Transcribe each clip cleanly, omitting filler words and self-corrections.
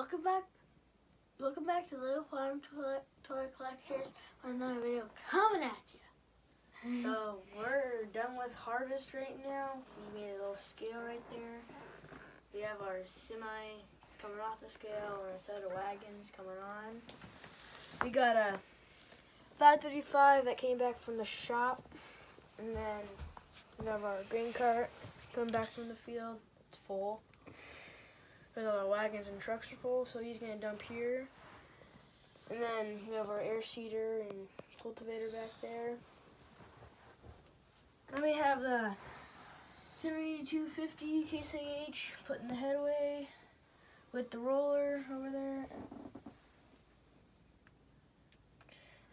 Welcome back to Little Farm Toy Collectors with another video coming at you. So we're done with harvest right now. We made a little scale right there. We have our semi coming off the scale and a set of wagons coming on. We got a 535 that came back from the shop, and then we have our grain cart coming back from the field. It's full. Because all our wagons and trucks are full, so he's going to dump here. And then we have our air seeder and cultivator back there. Then we have the 7250 Case IH putting the head away with the roller over there.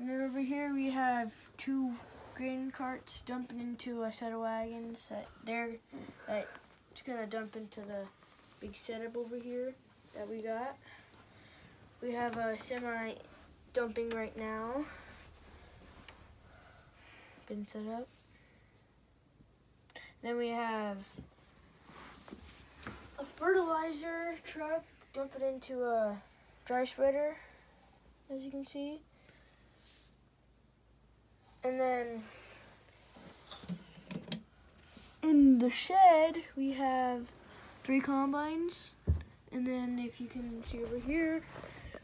And then over here we have two grain carts dumping into a set of wagons that's going to dump into the big setup over here that we got. We have a semi dumping right now. Been set up. Then we have a fertilizer truck dumping into a dry spreader, as you can see. And then in the shed we have 3 combines, and then if you can see over here,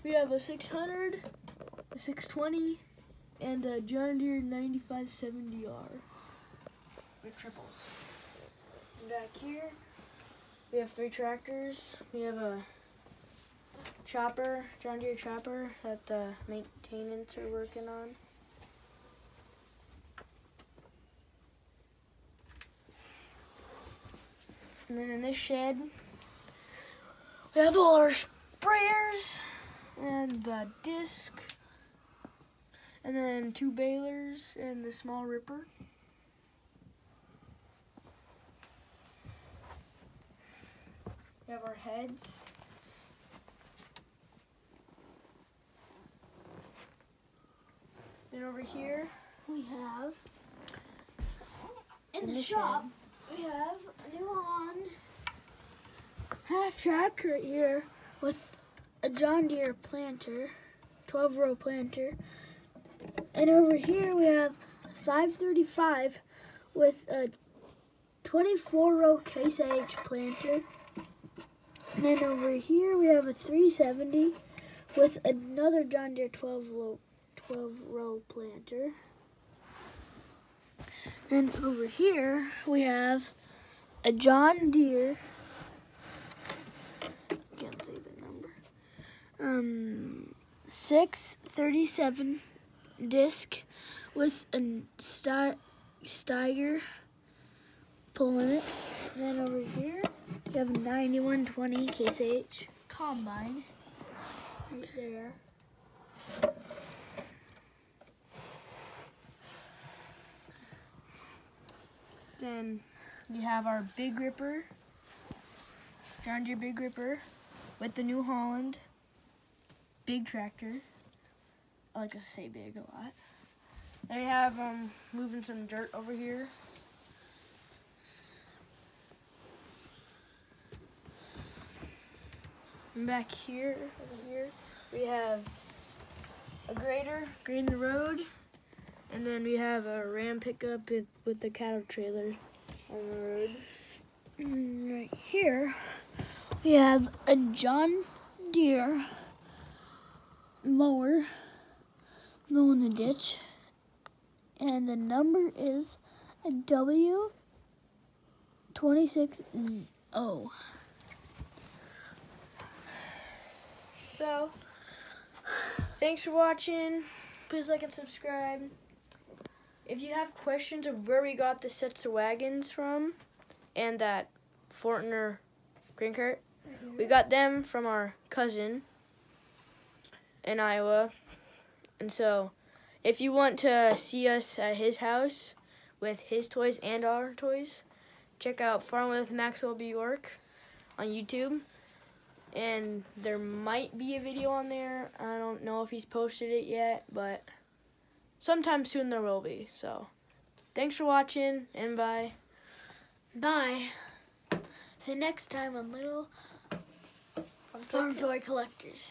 we have a 600, a 620, and a John Deere 9570R with triples. And back here, we have 3 tractors. We have a chopper, John Deere chopper that the maintenance are working on. And then in this shed, we have all our sprayers and the disc, and then 2 balers and the small ripper. We have our heads. And over here, we have, In the shop, we have a new on half track right here with a John Deere planter, 12-row planter. And over here we have a 535 with a 24-row Case IH planter. And then over here we have a 370 with another John Deere 12-row planter. And over here we have a John Deere, can't say the number, 637 disc with a Steiger pulling it. And then over here we have a 9120 Case IH combine right there. Then you have our big ripper, John Deere big ripper with the New Holland big tractor. I like to say big a lot. Then we have moving some dirt over here. And back here, over here, we have a grader grading the road. And then we have a Ram pickup with the cattle trailer on the road. And right here, we have a John Deere mower mowing the ditch. And the number is a W260. So, thanks for watching. Please like and subscribe. If you have questions of where we got the sets of wagons from and that Fortner grain cart, we got them from our cousin in Iowa. And so, if you want to see us at his house with his toys and our toys, check out Farm with Maxwell Bjork on YouTube. And there might be a video on there. I don't know if he's posted it yet, but sometime soon there will be. So, thanks for watching, and bye. Bye. See you next time on Little Farm toy collectors.